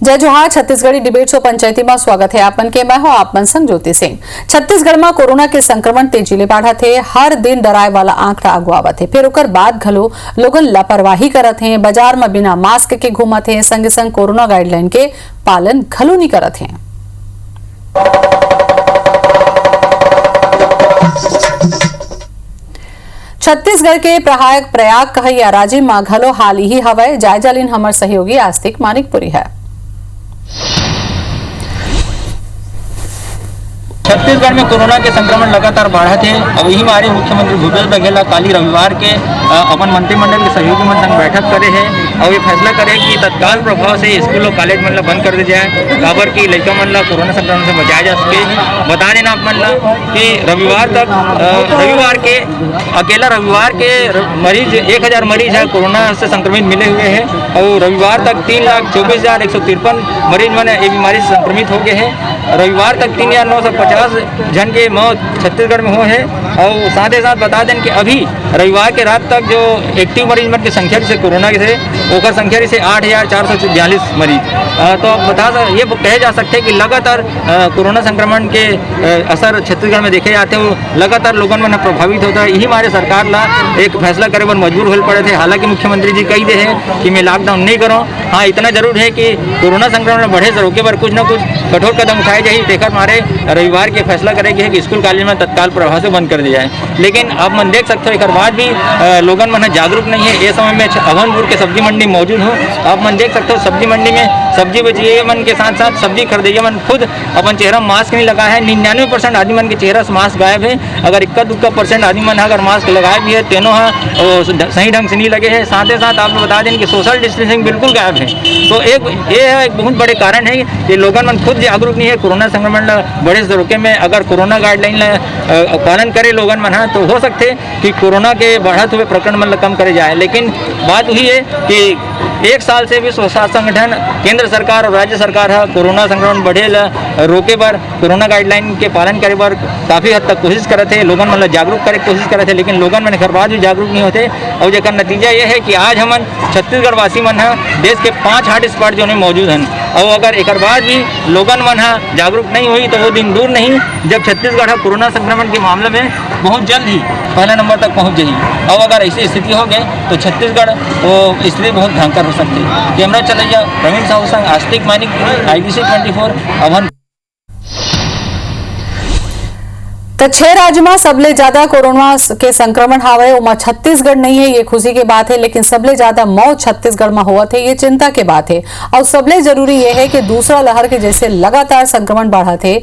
जय जोहार। Chhattisgarhi debate show पंचायती में स्वागत है आपन के। मैं हूं आपमन संग ज्योति सिंह। छत्तीसगढ़ में कोरोना के संक्रमण तेजी ले बढ़त है। हर दिन डराए वाला आंकड़ा अगुआवत है। फिर ओकर बाद घलो लोगन लापरवाही करत हैं, बाजार में बिना मास्क के घूमत हैं, संगे संग कोरोना गाइडलाइन के पालन घलो नहीं करत हैं। छत्तीसगढ़ के प्रयाग कहैया राजिम में घलो हाल ही हवय। जायजा लीन हमर सहयोगी आस्तिक मानिकपुरी है। छत्तीसगढ़ में कोरोना के संक्रमण लगातार बढ़त है। अब यही हमारे मुख्यमंत्री भूपेश बघेल काली रविवार के अपन मंत्रिमंडल के सहयोगी मन संग बैठक करे है और ये फैसला करे कि तत्काल प्रभाव से स्कूल और कॉलेज मन बंद कर दिया जाए, काबर की लड़का मन कोरोना संक्रमण से बचाया जा सके। बता देना आप मन कि रविवार के अकेला रविवार के मरीज 1000 मरीज है कोरोना से संक्रमित मिले हुए हैं और रविवार तक 3,24,153 मरीज मन ये बीमारी से संक्रमित हो गए हैं। रविवार तक 3,950 जन के मौत छत्तीसगढ़ में हुए हैं और साथ ही साथ बता दें कि अभी रविवार के रात तक जो एक्टिव मरीज मन की संख्या से कोरोना से ओकर संख्या से 8,442 मरीज। तो ये कहे जा सकते हैं कि लगातार कोरोना संक्रमण के असर छत्तीसगढ़ में देखे जाते हो, लगातार लोगों में प्रभावित होता है। यही हमारे सरकार ला एक फैसला करे पर मजबूर हो पड़े थे। हालांकि मुख्यमंत्री जी कही दे हैं कि मैं लॉकडाउन नहीं करूँ। हाँ, इतना जरूर है कि कोरोना संक्रमण बढ़े से रोके पर कुछ न कुछ कठोर कदम उठाए जाए। देखकर हमारे रविवार के फैसला करेगी है कि स्कूल कॉलेज में तत्काल प्रभाव से बंद कर दिया जाए। लेकिन अब मन देख सकते हो एक बाद भी लोगन मन जागरूक नहीं है। ये समय में अभनपुर के सब्जी मंडी मौजूद हूँ। आप मन देख सकते हो सब्जी मंडी में सब्जी बेचिए मन के साथ साथ सब्जी खरीदिए मन खुद अपन चेहरा मास्क नहीं लगाया है। 99% आदमी मन के चेहरा से मास्क गायब है। अगर 1-2% आदमी मन अगर मास्क लगाए भी है तेनों सही ढंग से नहीं लगे हैं। साथ ही साथ आपको बता दें कि सोशल डिस्टेंसिंग बिल्कुल गायब है। तो एक बहुत बड़े कारण है कि लोगन मन खुद जागरूक नहीं है। कोरोना संक्रमण बड़े से रोके में अगर कोरोना गाइडलाइन पालन करे लोगन मन तो हो सकते कि कोरोना के बढ़त हुए प्रकरण मन कम करे जाए। लेकिन बात वही है कि एक साल से विश्व स्वास्थ्य संगठन, केंद्र सरकार और राज्य सरकार है कोरोना संक्रमण बढ़े रोके पर कोरोना गाइडलाइन के पालन करे पर काफ़ी हद तक कोशिश करे थे। लोगन मन जागरूक करे कोशिश करे थे, लेकिन लोगन मन घर बाद भी जागरूक नहीं होते। और जेकर नतीजा ये है कि आज हमन छत्तीसगढ़ वासी मन देश के 5 हॉट स्पॉट जो मौजूद हैं और अगर एक बाद भी लोगन मन जागरूक नहीं हुई तो वो दिन दूर नहीं जब छत्तीसगढ़ कोरोना संक्रमण के मामले में बहुत जल्द ही पहले नंबर तक पहुंच जाएगी। और अगर ऐसी स्थिति हो गई तो छत्तीसगढ़ वो स्थिति बहुत भयंकर हो सकती है। कैमरा चलैया प्रवीण साहू संग आस्तिक मानिक, IBC 24 अभन। तो 6 राज्य में सबले ज्यादा कोरोना के संक्रमण हावे ओमा छत्तीसगढ़ नहीं है। ये खुशी की बात है, लेकिन सबले ज्यादा मौत छत्तीसगढ़ में हुआ थे, ये चिंता की बात है। और सबले जरूरी ये है कि दूसरा लहर के जैसे लगातार संक्रमण बढ़ा थे।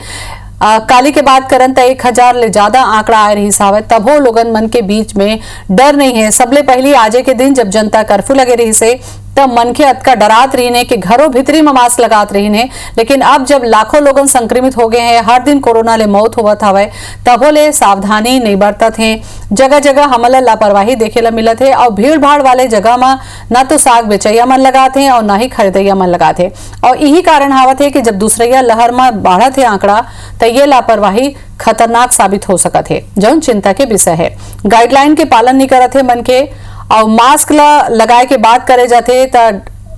काली के बात करन तो 1000 ले ज्यादा आंकड़ा आए रही सावे, तब हो लोगन मन के बीच में डर नहीं है। सबले पहली आजे के दिन जब जनता कर्फ्यू लगे रही से तब मन के अतका डरात रही ने कि घरों भीतरी में मास्क लगात रही ने। लेकिन अब जब लाखों लोगन संक्रमित हो गए हैं, हर दिन कोरोना ले मौत होवत हवे, तबो ले सावधानी नहीं बरतत है। जगह जगह हमला लापरवाही देखे ला मिलत है और भीड़ भाड़ वाले जगह में न तो साग बेचैया मन लगाते हैं और न ही खरीदैया मन लगाते हैं। और यही कारण हावत है कि जब दूसरैया लहर में बढ़त है आंकड़ा तो ये लापरवाही खतरनाक साबित हो सकत है, जौन चिंता के विषय है। गाइडलाइन के पालन नहीं करत है मन के और मास्क लगाए के बात करे जाते तो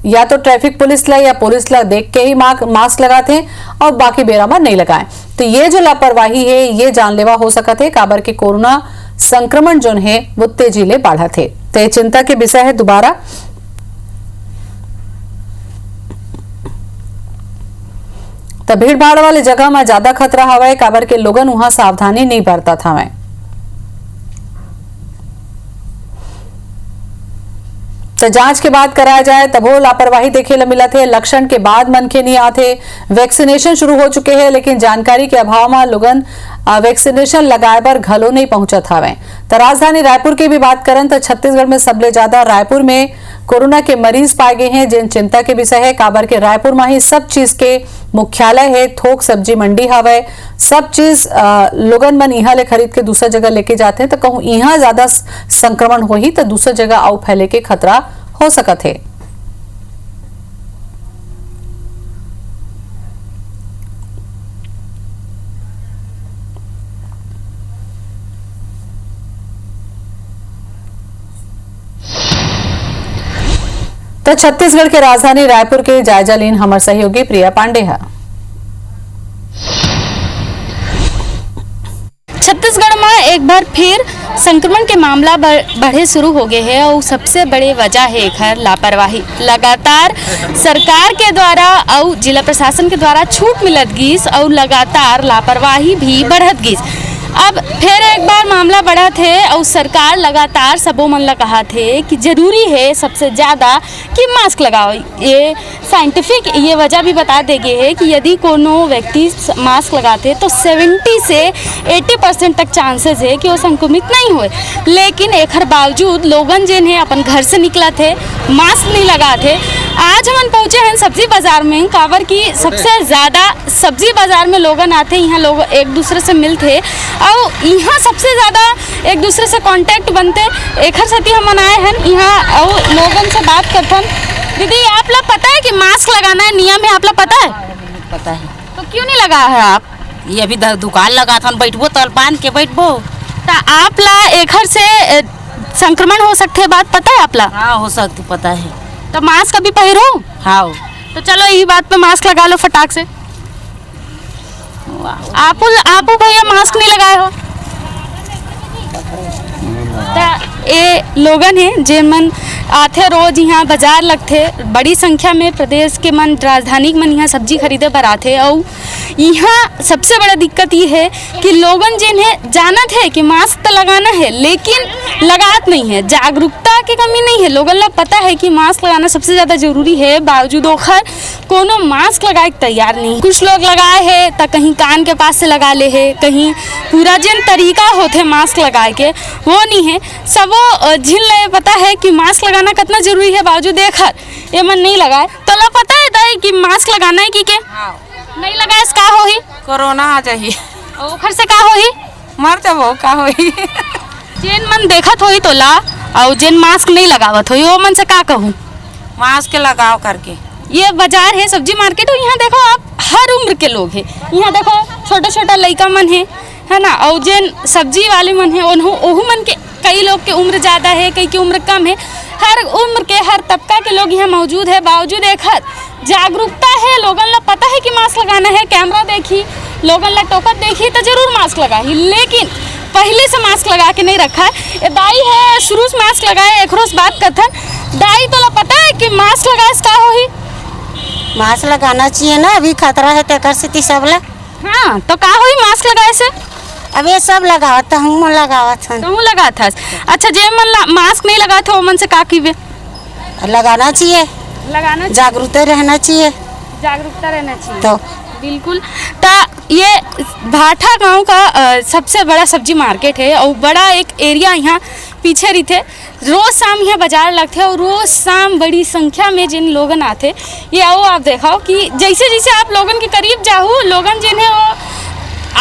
या तो ट्रैफिक पुलिस ला या पुलिस ला देख के ही मास्क लगाते हैं और बाकी बेरा में नहीं लगाएं। तो ये जो लापरवाही है ये जानलेवा हो सकत है, काबर के कोरोना संक्रमण जो है वो तेजी ले बढ़ा थे। तो ये चिंता के विषय है। दोबारा तो भीड़ भाड़ वाले जगह में ज्यादा खतरा हवा, काबर के लोगन वहां सावधानी नहीं बरतत हवे। तो जांच के बाद कराया जाए तब वो लापरवाही देखे ला मिला थे। लक्षण के बाद मन के नहीं आते। वैक्सीनेशन शुरू हो चुके हैं, लेकिन जानकारी के अभाव में लोगन वैक्सीनेशन लगाए पर घलो नहीं पहुंचत हवे। तो राजधानी रायपुर की भी बात करें तो छत्तीसगढ़ में सबले ज्यादा रायपुर में कोरोना के मरीज पाए गए हैं, जिन चिंता के विषय है। काबर के रायपुर में ही सब चीज के मुख्यालय है, थोक सब्जी मंडी हवे, सब चीज लोगन मन यहाँ ले खरीद के दूसरा जगह लेके जाते हैं। तो कहूँ यहाँ ज्यादा संक्रमण हो ही तो दूसरा जगह आउ फैले के खतरा हो सकत है। तो छत्तीसगढ़ के राजधानी रायपुर के जायजा लीन हमारे सहयोगी प्रिया पांडे है। छत्तीसगढ़ में एक बार फिर संक्रमण के मामला बढ़े शुरू हो गए हैं और सबसे बड़ी वजह है एक लापरवाही। लगातार सरकार के द्वारा और जिला प्रशासन के द्वारा छूट मिलत गीस और लगातार लापरवाही भी बढ़त गीस। अब फिर एक बार मामला बढ़ा थे और सरकार लगातार सबों मन ला कहा थे कि जरूरी है सबसे ज़्यादा कि मास्क लगाओ। ये साइंटिफिक ये वजह भी बता देगी है कि यदि कोनो व्यक्ति मास्क लगाते तो 70 से 80% तक चांसेस है कि वो संक्रमित नहीं हुए। लेकिन एक बावजूद लोगन जिन्हें अपन घर से निकला थे मास्क नहीं लगा थे। आज हम पहुँचे हैं सब्जी बाज़ार में काबर की सबसे ज़्यादा सब्जी बाज़ार में लोगन आते, यहाँ लोग एक दूसरे से मिलते और यहाँ सबसे ज़्यादा एक दूसरे से कांटेक्ट बनते। एक साथी हम आए हैं यहाँ और लोगन से बात करते हैं। दीदी आप लोग पता है कि मास्क लगाना है नियम है, आप लोग पता है? पता है। तो क्यों नहीं लगा है आप? ये अभी दुकान लगा था बैठबो तल बांध के बैठबो। तो आप ला एक से संक्रमण हो सकते है, बात पता है आप ला? हाँ हो सकती पता है। तो मास्क अभी पहनो। हाँ तो चलो यही बात पे मास्क लगा लो फटाक से। आप भैया मास्क नहीं लगाए हो? ये लोगन है जे मन आथे रोज यहाँ बाजार लगते बड़ी संख्या में प्रदेश के मन राजधानी मन यहाँ सब्जी खरीदे पर आते और यहाँ सबसे बड़ा दिक्कत ये है कि लोगन जिन्हें जानत है कि मास्क तो लगाना है लेकिन लगात नहीं है। जागरूकता की कमी नहीं है, लोगन लोग पता है कि मास्क लगाना सबसे ज़्यादा जरूरी है, बावजूद ओखर कोनो मास्क लगाए तैयार नहीं। कुछ लोग लगाए है तो कहीं कान के पास से लगा ले है, कहीं पूरा जिन तरीका होते मास्क लगाए के वो नहीं है। सबो झिल ले पता है कि मास्क लगाना कितना जरूरी है, बावजूद देखर ये मन नहीं लगाए। तो ला पता है कि मास्क लगाना है कि नहीं लगाए का हो ही कोरोना आ जाही ओखर से का हो ही मर जाबो का होई। जिन मन देखत होई तो ला और जिन मास्क नहीं लगावत होई वो मन से का कहूँ मास्क लगाओ करके। ये बाजार है सब्जी मार्केट और यहाँ देखो आप हर उम्र के लोग हैं। यहाँ देखो छोटा छोटा लड़का मन है ना, और जिन सब्जी वाले मन है ओहू मन के कई लोग के उम्र ज़्यादा है, कई की उम्र कम है। हर उम्र के हर तबका के लोग यहाँ मौजूद है, बावजूद एक जागरूकता है। लोगन ला पता है कि मास्क लगाना है, कैमरा देखी लोगन ला टोकत देखी तो जरूर मास्क लगाई, लेकिन पहले से मास्क लगा के नहीं रखा है। ये दाई है शुरू से मास्क लगाए, एक रोज बात कथन दाई तो ला पता है कि मास्क लगाए का हो ही मास्क लगाना चाहिए ना, अभी खतरा है तो कर सकती सब ला। हाँ तो का हुई मास्क लगाए से? अब ये सब लगावत था, हूँ लगावत था। तो लगा था। अच्छा जे मन मास्क नहीं लगा था वो मन से का कीवे? लगाना चाहिए, लगाना जागरूकता रहना चाहिए, जागरूकता रहना चाहिए तो बिल्कुल। तो ये भाठा गांव का सबसे बड़ा सब्जी मार्केट है और बड़ा एक एरिया यहाँ पीछे रहते। रोज शाम यहाँ बाजार लगते और रोज शाम बड़ी संख्या में जिन लोगन आते ये आओ आप देखाओ कि जैसे जैसे आप लोगन के करीब जाओ लोगन जिन्हें वो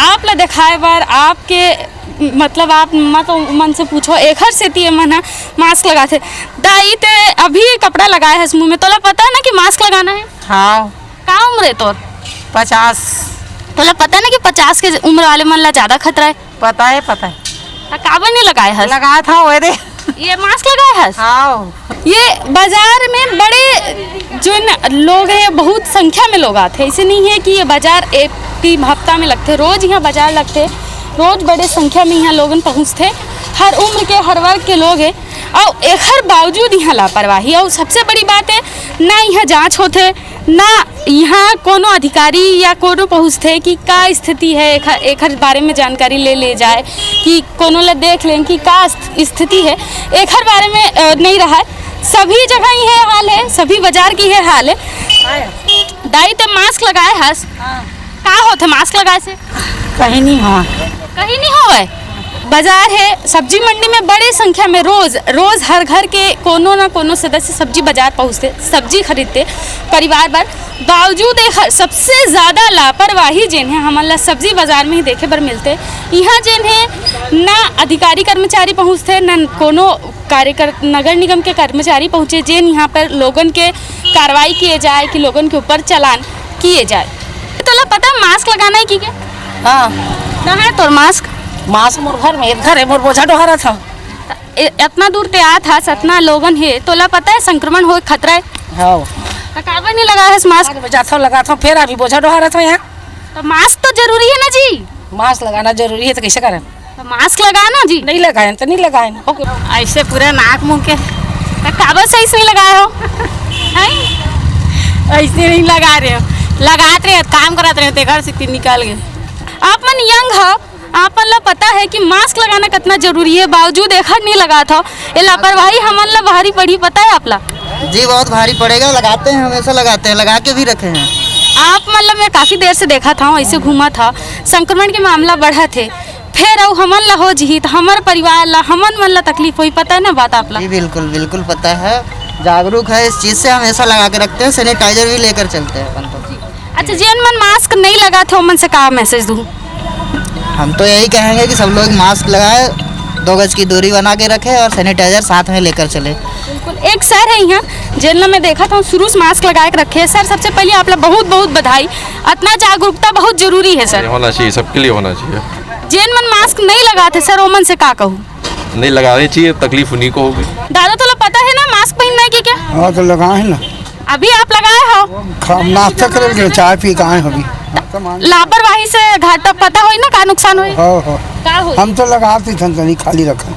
आप ला दिखाए बार आपके मतलब आप मत मन से पूछो एक हर से मन है मास्क लगाते दाई ते अभी कपड़ा लगाए है मुँह में। तोला पता है ना कि मास्क लगाना है? हाँ। का उम्र है तोर? 50। तोला पता है ना कि 50 के उम्र वाले मन ला ज्यादा खतरा है? पता है पता है। काबर नहीं लगाए है? लगा था वो दे ये मास्क लगाए है। हाँ। ये बाजार में बड़े जो लोग हैं बहुत संख्या में लोग आते हैं, ऐसे नहीं है कि ये बाजार एक हफ्ता में लगते, रोज यहाँ बाजार लगते, रोज बड़े संख्या में यहाँ लोगन पहुँचते। हर उम्र के हर वर्ग के लोग हैं और एक हर बावजूद यहाँ लापरवाही। और सबसे बड़ी बात है ना यहाँ जांच होते ना यहाँ कोनो अधिकारी या कोनो पहुँचते कि का स्थिति है, एक बारे में जानकारी ले जाए कि कोनो ला देख लें कि का स्थिति है, एक हर बारे में नहीं रहा है। सभी जगह ही है हाल है, सभी बाजार की है हाल है। दाई तो मास्क लगाए हस का होते मास्क लगाए से? कहीं नहीं हुआ, कहीं नहीं होवे। बाजार है सब्जी मंडी में बड़ी संख्या में रोज हर घर के कोनो ना कोनो सदस्य सब्जी बाजार पहुँचते, सब्जी खरीदते परिवार भर। बावजूद एक सबसे ज़्यादा लापरवाही जिन्हें हमारा सब्जी बाजार में ही देखे पर मिलते। यहाँ जिन्हें ना अधिकारी कर्मचारी पहुँचते ना कोनो नगर निगम के कर्मचारी पहुँचे जिन यहाँ पर लोगन के कार्रवाई किए जाए कि लोगन के ऊपर चालान किए जाए। तो पता मास्क लगाना है कि क्या? हाँ ना है तो मास्क मोर घर में घर है, मोर बोझा ढोहरा था। इतना दूर ते आ था, इतना लोगन है, तोला पता है संक्रमण हो खतरा है? हाँ तो काबर नहीं लगा है मास्क? जाता लगाता फिर अभी बोझा ढोहा रहा था यहाँ। तो मास्क तो जरूरी है ना जी। मास्क लगाना जरूरी है तो कैसे करें? तो मास्क लगाना जी। नहीं लगाए तो नहीं लगाए ओके। ऐसे पूरा नाक मुंह के तो काबर सही से नहीं लगाए हो? हैं? ऐसे नहीं लगा रहे हो, लगाते रहे काम कराते रहे घर से निकाल गए। आप मन यंग हो, आप मन ला पता है कि मास्क लगाना कितना जरूरी है, बावजूद एखर नहीं लगा था। ये लापरवाही हमन ला भारी पड़ी, पता है आपला? जी बहुत भारी पड़ेगा, लगाते हैं हमेशा लगाते हैं, लगा के भी रखे हैं। आप मतलब मैं काफ़ी देर से देखा था, ऐसे घूमा था, संक्रमण के मामला बढ़ा थे, फिर अब हमन ला हो जी तो हमारे परिवार ला हमन मन ला तकलीफ हुई, पता है ना बात आपला? जी बिल्कुल बिल्कुल पता है, जागरूक है इस चीज़ से, हमेशा लगा के रखते हैं, सैनिटाइजर भी लेकर चलते हैं अपन तो। अच्छा, जिन मन मास्क नहीं लगा थे उमन से का मैसेज दूँ? हम तो यही कहेंगे कि सब लोग मास्क लगाए, 2 गज की दूरी बना के रखें और सैनिटाइजर साथ में लेकर चले। बिल्कुल, एक सर है यहाँ जिन मैं देखा था शुरू से मास्क लगा के रखे है। सर सबसे पहले आप लोग बहुत बहुत बधाई, इतना जागरूकता बहुत जरूरी है सर, होना चाहिए, सबके लिए होना चाहिए। जिन मन मास्क नहीं लगाते सर ओमन से का कहूँ? नहीं लगानी चाहिए, तकलीफ उन्हीं को होगी। दादा तो पता है ना मास्क पहनने की क्या? हाँ तो लगाए हैं ना, अभी आप लगाए हो? नाश्ता करे चाय पी का अभी लापरवाही से घाटा पता होई ना का नुकसान होई? हो का होई? हम तो लगाते थे नहीं खाली रखा।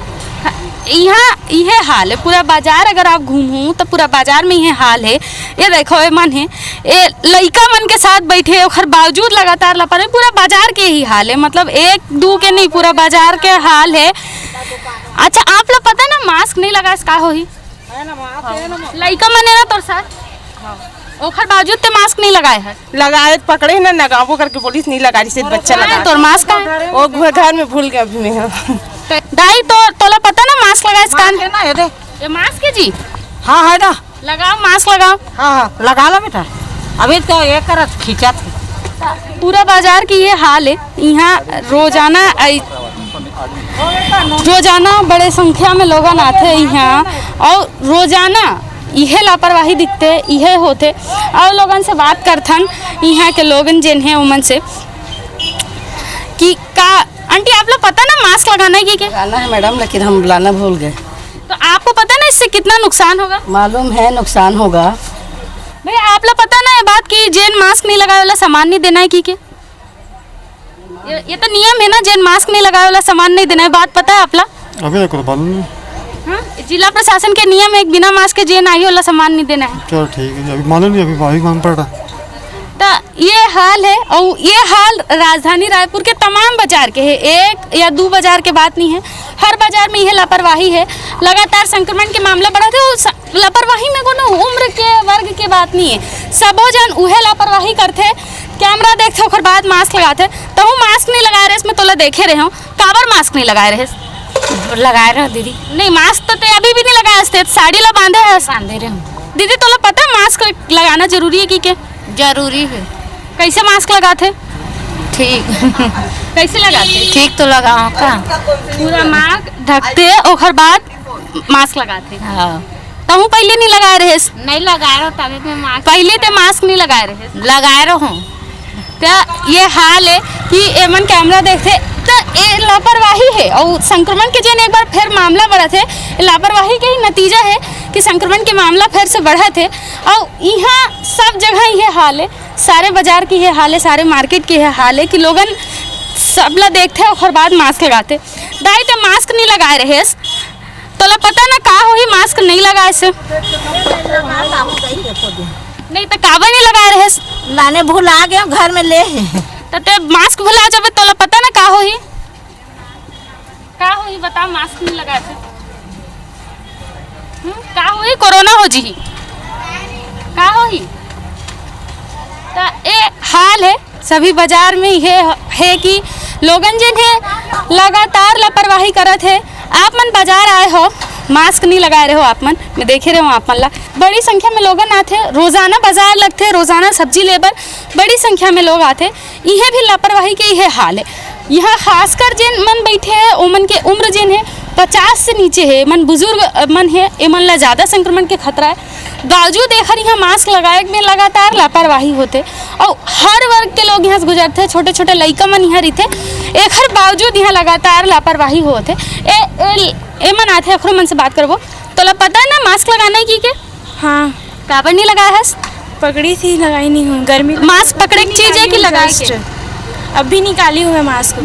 यहाँ यह हाल है, पूरा बाजार अगर आप घूमू तो पूरा बाजार में यह हाल है। ये देखो ये मन है, ये लड़का मन के साथ बैठे और बावजूद लगातार लापरवाही, पूरा बाजार के ही हाल है, मतलब एक दो के नहीं, पूरा बाजार के हाल है। अच्छा, आप लोग पता ना मास्क नहीं लगा का होई? लड़का मन है ना तोर साथ, ओखर बावजूद ते मास्क नहीं लगाए है। लगाए पकड़े ना नगाबो करके पुलिस नहीं लगा रही से बच्चा लगा तोर मास्क है वो घर में भूल गया अभी मैं। दाई तो तोला पता ना मास्क लगाए कान है ना ये दे। ये मास्क है जी, हाँ है ना, लगाओ मास्क लगाओ। हाँ लगा लो बेटा, अभी तो ये कर खींचा था। पूरा बाजार की ये हाल है। यहाँ रोजाना बड़े संख्या में लोग आते हैं यहाँ, और रोजाना यह लापरवाही दिखते, यह होते। और लोगन से बात करथन यहाँ के लोगन जिन हैं उमन से कि का आंटी आप लोग पता ना मास्क लगाना है कि क्या? लगाना है मैडम, लेकिन हम लाना भूल गए। तो आपको पता ना इससे कितना नुकसान होगा? मालूम है नुकसान होगा। भाई आप लोग पता ना ये बात कि जिन मास्क नहीं लगाए वाला सामान नहीं देना है कि क्या? ये तो नियम है ना, जिन मास्क नहीं लगाए वाला सामान नहीं देना है, बात पता है आपला? अभी देखो मालूम नहीं। हाँ, जिला प्रशासन के नियम है, बिना मास्क के जिन आई वाला सामान नहीं देना है। चलो ठीक है, अभी मालूम नहीं, अभी मालूम पड़ रहा। तो ये हाल है, और ये हाल राजधानी रायपुर के तमाम बाजार के है, एक या दो बाजार के बात नहीं है, हर बाजार में यह लापरवाही है। लगातार संक्रमण के मामला बढ़ा थे, लापरवाही में कोनो उम्र के वर्ग के बात नहीं है, सबो जन उहे लापरवाही करते, कैमरा देखते ओकर बाद मास्क लगाते। तो मास्क नहीं लगाए रहे, इसमें तोला देखे रहे हो, काबर मास्क नहीं लगाए रहे? लगाए रहे दीदी, नहीं मास्क तो ते अभी भी नहीं लगाए थे, साड़ी ला बांधे है। बांधे रहे दीदी तोला पता है मास्क लगाना जरूरी है कि क्या? जरूरी है। कैसे मास्क लगाते? ठीक कैसे लगाते? ठीक तो लगाओ का, पूरा नाक ढकते ओकर बाद मास्क लगाते। हाँ तहु पहले नहीं लगाए रहे? नहीं लगाए रहो तभी मैं मास्क पहले ते मास्क नहीं लगाए रहे? लगाए रहो। तो ये हाल है कि एमन कैमरा देखते तो ये लापरवाही है, और संक्रमण के जन एक बार फिर मामला बढ़ा थे, लापरवाही के ही नतीजा है कि संक्रमण के मामला फिर से बढ़ा थे। और यहाँ सब जगह ये हाल है, सारे बाजार की ये हाल है, सारे मार्केट की ये हाल है कि लोगन सब ला देखते और बाद मास्क लगाते। दाई तो मास्क नहीं लगाए रहे तो पता ना का हो ही मास्क नहीं लगाए से? नहीं तो काबर नहीं लगाए रहे? लाने भूल आ गए घर में ले। तो ते मास्क भुला जाबे तो पता ना का हो ही? का हो ही बता, मास्क नहीं लगाए थे का हो ही? कोरोना हो जी का हो ही? तो ये हाल है सभी बाजार में, ये है कि लोगन जिन है लगातार लापरवाही करत है। आप मन बाजार आए हो, मास्क नहीं लगाए रहे हो, आप मन मैं देखे रहे हो, आप मन ला बड़ी संख्या में लोगन आते, रोजाना बाजार लगते, रोजाना सब्जी लेबर बड़ी संख्या में लोग आते। यह भी लापरवाही के यह हाल है। यहाँ खासकर जिन मन बैठे हैं ओमन के उम्र जिन है 50 से नीचे है, मन बुजुर्ग मन है, एमन ला ज़्यादा संक्रमण के खतरा है। बावजूद एखर यहाँ मास्क लगाए में लगातार लापरवाही होते, और हर वर्ग के लोग यहाँ से गुजरते, छोटे छोटे लइका मन यहाँ रहते, एखर बावजूद यहाँ लगातार लापरवाही होते। एमन आते अखरो मन से बात करबो तो पता है ना मास्क लगाना है कि के? हाँ काबर नहीं लगाया है? पकड़ी थी, लगाई नहीं हूँ। गर्मी मास्क पकड़े की चीज है कि लगाए के? अभी निकाली हूँ मैं मास्क।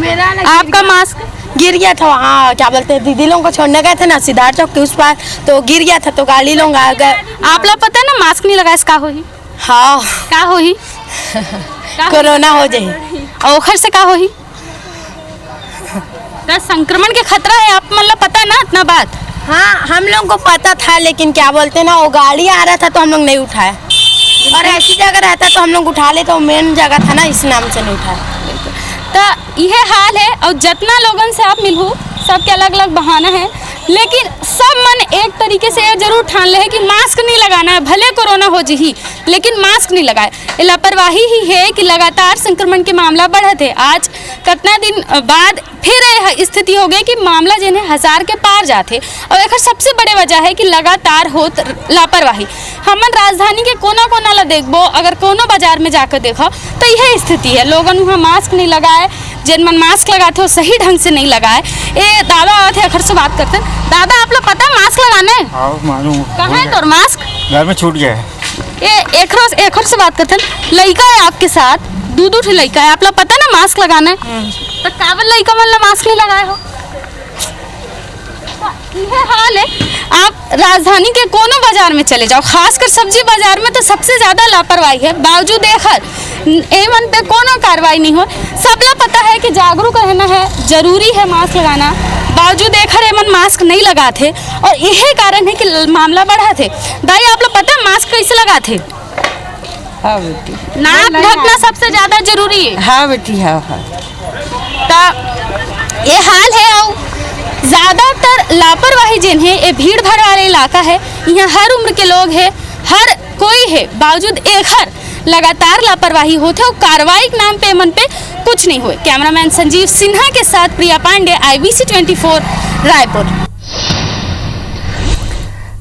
आपका मास्क गिर गया था वहाँ, क्या बोलते हैं, दीदी लोगों को छोड़ने गए थे ना सिद्धार्थ चौक के उस पार, तो गिर गया था तो गाड़ी लोग आ गए। आप लोग पता है ना मास्क नहीं लगाए का होही? हाँ का होही? कोरोना हो जाए। और ओखर से का होही? का संक्रमण के खतरा है, आप मतलब पता ना इतना बात? हाँ हम लोग को पता था, लेकिन क्या बोलते हैं ना, वो गाड़ी आ रहा था तो हम लोग नहीं उठाए, और ऐसी जगह रहता तो हम लोग उठा ले, तो मेन जगह था ना, इस नाम से नहीं उठाए। तो यह हाल है। और जितना लोगन से आप मिलू सबके अलग अलग बहाना है, लेकिन सब मन एक तरीके से ये जरूर ठान ले है कि मास्क नहीं लगाना है, भले कोरोना हो जी, लेकिन मास्क नहीं लगाए। ये लापरवाही ही है कि लगातार संक्रमण के मामला बढ़े थे। आज कितना दिन बाद फिर यह स्थिति हो गई कि मामला जिन्हें 1000 के पार जाते, और एक सबसे बड़े वजह है कि लगातार होत लापरवाही। हमन राजधानी के कोना कोना ला देखबो, अगर कोनो बाजार में जाकर देखो तो यह स्थिति है। लोगन वहाँ मास्क नहीं लगाए, जिन मन मास्क लगाते हो सही ढंग से नहीं लगाए। ये दादा आते हैं, अखर से बात करते हैं। दादा आप लोग पता है मास्क लगाने? हाँ मालूम। कहाँ है तो मास्क? घर में छूट गया है। ये एक और से बात करते हैं। लड़का है आपके साथ, दो ठे लड़का है, आप लोग पता ना मास्क लगाना है, तो कावल लड़का मतलब मास्क नहीं लगाए हो? यह हाल है। आप राजधानी के कोनो बाजार में चले जाओ, खासकर सब्जी बाजार में तो सबसे ज्यादा लापरवाही है। बावजूद देखकर एमन पे कोनो कार्रवाई नहीं हो। सब लोग पता है कि जागरूक रहना है, जरूरी है मास्क लगाना, बावजूद देखकर एमन मास्क नहीं लगाते, और यही कारण है कि मामला बढ़ा थे। दाई आप लोग पता है मास्क कैसे लगाते? हाँ बेटी, नाक ढकना सबसे ज्यादा जरूरी है। हाँ बेटी, हाँ हाँ। तो ये हाल है। और ज्यादातर लापरवाही जिन्हें ये भीड़ भाड़ वाले इलाका है, यहाँ हर उम्र के लोग हैं, हर कोई है, बावजूद एक हर लगातार लापरवाही होते और कार्रवाई के नाम पे मन पे कुछ नहीं हुए। कैमरामैन संजीव सिन्हा के साथ प्रिया पांडे, IBC 24 रायपुर।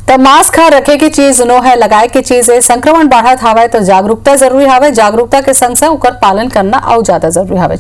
तो मास्क हर रखे की चीज नो है, लगाए की चीज है। संक्रमण बढ़त हावे तो जागरूकता जरूरी हावे, जागरूकता के संग संग ओकर पालन करना और ज्यादा जरूरी हावे।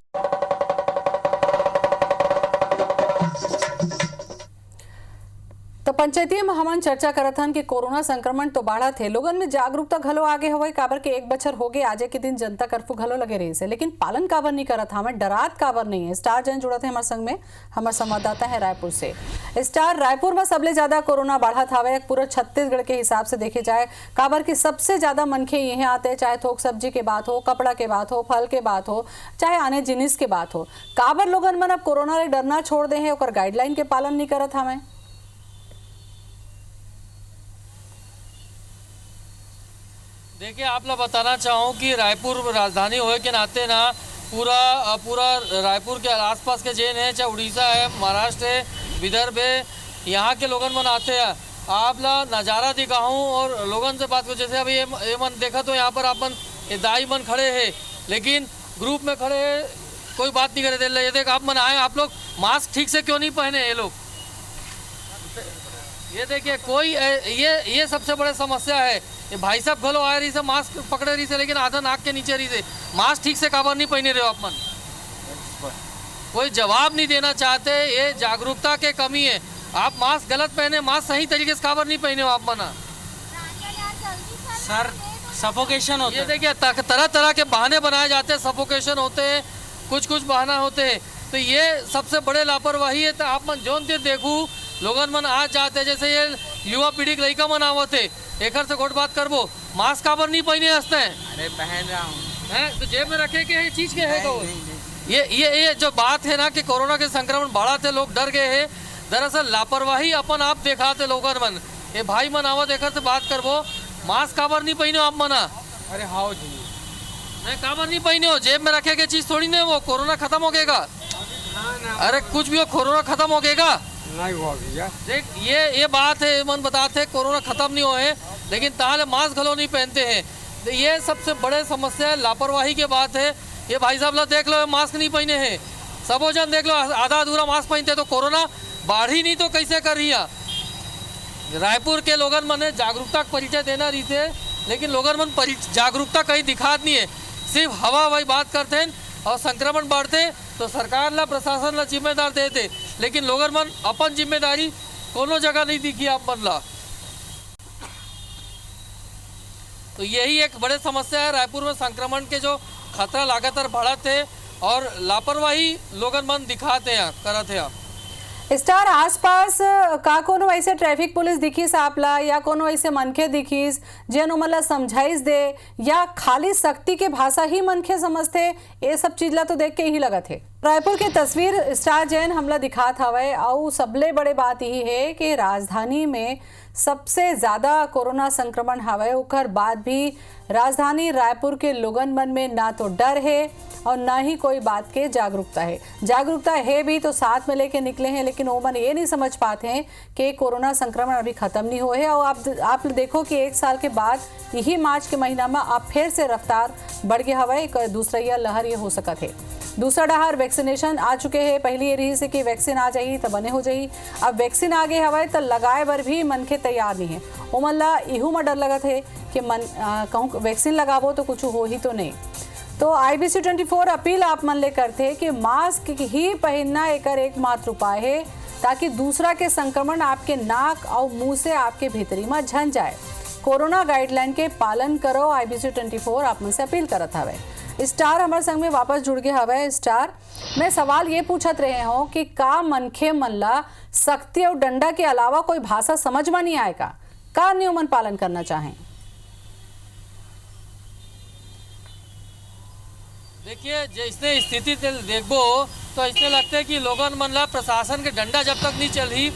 तो पंचायती में हमन चर्चा करत हन कि कोरोना संक्रमण तो बढ़ा थे, लोगन में जागरूकता घलो आगे हवे। काबर के 1 बछर हो गए आजे के दिन जनता कर्फ्यू घलो लगे रही से, लेकिन पालन काबर नहीं करत, हमें डरात काबर नहीं है। स्टार जन जुड़त है हमारे संग में, हमारे संवाददाता है रायपुर से। स्टार, रायपुर में सबले ज्यादा कोरोना बढ़त हावे पूरा छत्तीसगढ़ के हिसाब से देखे जाए, काबर की सबसे ज्यादा मनखे यहाँ आते, चाहे थोक सब्जी के बात हो, कपड़ा के बात हो, फल के बात हो, चाहे आने जिनिस के बात हो। काबर लोगन मन अब कोरोना ले डरना छोड़ दे हैं, ओकर गाइडलाइन के पालन नहीं करत हमें। देखिए, आप लोग बताना चाहूँ कि रायपुर राजधानी होए के नाते ना पूरा रायपुर के आसपास के जेन है, चाहे उड़ीसा है, महाराष्ट्र है, विदर्भ है, यहाँ के लोगन मन आते हैं। आप ला नज़ारा दिखाऊँ और लोगन से बात करूँ। जैसे अभी ये मन देखा तो यहाँ पर अपन दाई मन खड़े हैं, लेकिन ग्रुप में खड़े हैं, कोई बात नहीं करे। ये देख आप मन आए, आप लोग मास्क ठीक से क्यों नहीं पहने? ये लोग ये देखिए, कोई ये सबसे बड़ी समस्या है। ये भाई साहब घलो आ रही से मास्क पकड़े रही से, लेकिन आधा नाक के नीचे रही से मास्क ठीक से काबर नहीं पहने रहे हो आप मन? कोई जवाब नहीं देना चाहते। ये जागरूकता के कमी है। आप मास्क गलत पहने, मास्क सही तरीके से काबर नहीं पहने हो आप मन? सर सफोकेशन होता है। ये देखिए, तरह तरह के बहाने बनाए जाते हैं, सफोकेशन होते हैं, कुछ बहाना होते हैं। तो ये सबसे बड़े लापरवाही है। तो आप मन जोन ते देखू लोगन मन आज जाते, जैसे ये युवा पीढ़ी के लड़का मन आवत है, एक से गोट बात करबो, मास्क काबर नहीं पहने हंसते हैं? अरे पहन रहा हूँ। तो जेब में रखे के चीज के है तो ये जो बात है ना कि कोरोना के संक्रमण बढ़ा थे, लोग डर गए हैं। दरअसल लापरवाही अपन आप दिखाते लोगन मन। ये भाई मन आवत एक से बात करबो, मास्क काबर नहीं पहने आप मना? अरे हाँ जी, नहीं काबर नहीं पहने हो? जेब में रखे के चीज थोड़ी नहीं, वो कोरोना खत्म हो गएगा। अरे कुछ भी हो, कोरोना खत्म हो गएगा नहीं हुआ भैया। देख, ये बात है, मन बताते कोरोना खत्म नहीं हुए, लेकिन ताले मास्क घलो नहीं पहनते हैं। तो ये सबसे बड़े समस्या है, लापरवाही की बात है। ये भाई साहब लोग देख लो, मास्क नहीं पहने हैं। सबो जन देख लो, आधा अधूरा मास्क पहनते, तो कोरोना बढ़ी नहीं तो कैसे कर रही है? रायपुर के लोगन मन जागरूकता का परिचय देना रही थे, लेकिन लोगन मन जागरूकता कहीं दिखात नहीं है, सिर्फ हवा हवाई बात करते हैं। और संक्रमण बढ़ते तो सरकार ला, प्रशासन ला जिम्मेदार देते, लेकिन लोगन मन अपन जिम्मेदारी कोनो जगह नहीं दिखी आप मन ला। तो यही एक बड़े समस्या है। रायपुर में संक्रमण के जो खतरा लगातार बढ़त है और लापरवाही लोगन मन दिखाते हैं करत है। स्टार आसपास का कोनो ऐसे ट्रैफिक पुलिस दिखीस आपला या कोनो ऐसे मनखे दिखीस जेन ओमन ला समझाइस दे या खाली शक्ति के भाषा ही मनखे समझते, ये सब चीज ला तो देख के ही लगत है। रायपुर के तस्वीर स्टार जैन हमला दिखात हवे और सबले बड़े बात यही है कि राजधानी में सबसे ज्यादा कोरोना संक्रमण हवे, उकर बाद भी राजधानी रायपुर के लोगन मन में ना तो डर है और ना ही कोई बात के जागरूकता है। जागरूकता है भी तो साथ में लेके निकले हैं, लेकिन वो मन ये नहीं समझ पाते हैं कि कोरोना संक्रमण अभी खत्म नहीं हुआ है। और आप देखो कि 1 साल के बाद यही मार्च के महीना में अब फिर से रफ्तार बढ़ गया हवा, एक दूसरा यह लहर ये हो सका थे। दूसरा डहर वैक्सीनेशन आ चुके हैं। पहली ये रही से कि वैक्सीन आ जाई तो बने हो जाई, अब वैक्सीन आ गए हवा तो लगाए बर भी मन के तैयार नहीं है। वो मन ला इहू में डर लगत है कि मन कहूँ वैक्सीन लगाबो तो कुछ हो ही तो नहीं। तो IBC 24 अपील आप मन ले करते कि मास्क ही पहनना एक एकमात्र उपाय है, ताकि दूसरा के संक्रमण आपके नाक और मुंह से आपके भीतरी में झन जाए। कोरोना गाइडलाइन के पालन करो, IBC 24 आप मन से अपील करत हवे। स्टार हमारे संग में वापस जुड़ गए हवे। स्टार, मैं सवाल ये पूछत रहे हो कि का मनखे मन ला सख्ती और डंडा के अलावा कोई भाषा समझ में नहीं आएगा, का नियमन पालन करना चाहें? देखिए, जैसे स्थिति देखबो तो इसने लगता है कि लोगन मन ला प्रशासन के डंडा जब तक नहीं चली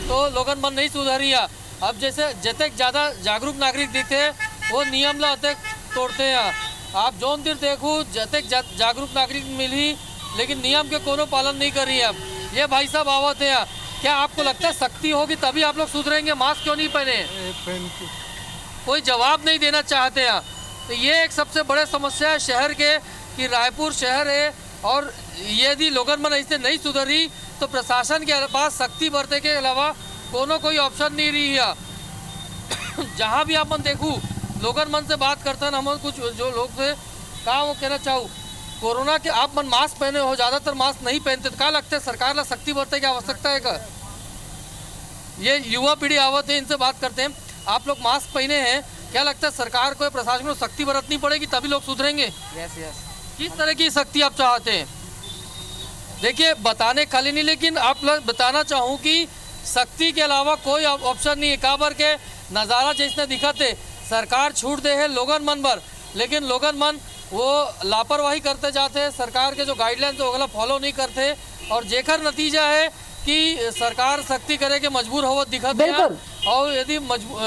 तो लोगन मन नहीं सुधरी। अब जैसे जतक ज़्यादा जागरूक नागरिक दिखते वो नियम ला अतक तोड़ते हैं। आप जोन देर देखो जतक जागरूक नागरिक मिली लेकिन नियम के कोनो पालन नहीं कर रही है। अब ये भाई साहब आवत है, क्या आपको लगता है सख्ती होगी तभी आप लोग सुधरेंगे? मास्क क्यों नहीं पहने? कोई जवाब नहीं देना चाहते हैं। तो ये एक सबसे बड़े समस्या है शहर के कि रायपुर शहर है और यदि लोगन मन ऐसे नहीं सुधरी तो प्रशासन के पास सख्ती बरते के अलावा कोनो कोई ऑप्शन नहीं रही है। जहाँ भी आप मन देखूँ लोगन मन से बात करते हैं, हम कुछ जो लोग से कहा वो कहना चाहूँ कोरोना के आप मन मास्क पहने हो, ज़्यादातर मास्क नहीं पहनते, तो क्या लगता है सरकार ला सख्ती बरते की आवश्यकता है? का ये युवा पीढ़ी आवत है, इनसे बात करते हैं। आप लोग मास्क पहने हैं, क्या लगता है सरकार को प्रशासन को सख्ती बरतनी पड़ेगी तभी लोग सुधरेंगे? यस। किस तरह की सख्ती आप चाहते हैं? देखिए, बताने खाली नहीं, लेकिन आप लोग बताना चाहूँ कि सख्ती के अलावा कोई ऑप्शन नहीं है। काबर के नज़ारा जैसे दिखाते सरकार छूट दे है लोगन मन पर, लेकिन लोगन मन वो लापरवाही करते जाते हैं, सरकार के जो गाइडलाइन तो अगला फॉलो नहीं करते और जेकर नतीजा है कि सरकार सख्ती करे के मजबूर हो दिखत है। और यदि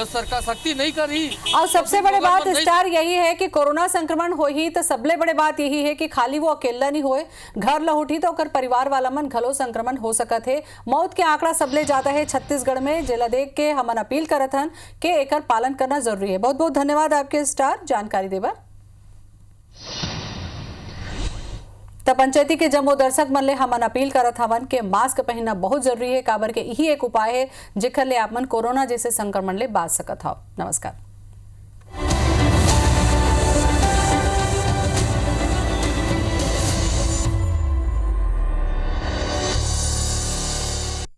सरकार सख्ती नहीं करी और सबसे बड़े बात स्टार यही है कि कोरोना संक्रमण हो ही तो सबले बड़े बात यही है कि खाली वो अकेला नहीं होए, घर लहुटी तो ओकर परिवार वाला मन घलो संक्रमण हो सकत है। मौत के आंकड़ा सबले ज्यादा है छत्तीसगढ़ में, जेला देख के हमन अपील करत हन कि एकर पालन करना जरूरी है। बहुत बहुत धन्यवाद आपके स्टार जानकारी देवर। तो पंचायती के जम्मो दर्शक मन ले हमन अपील करत हवन के मास्क पहनना बहुत जरूरी है, काबर के यही एक उपाय है जेकर ले आप मन कोरोना जैसे संक्रमण ले बाच सकत हव। नमस्कार।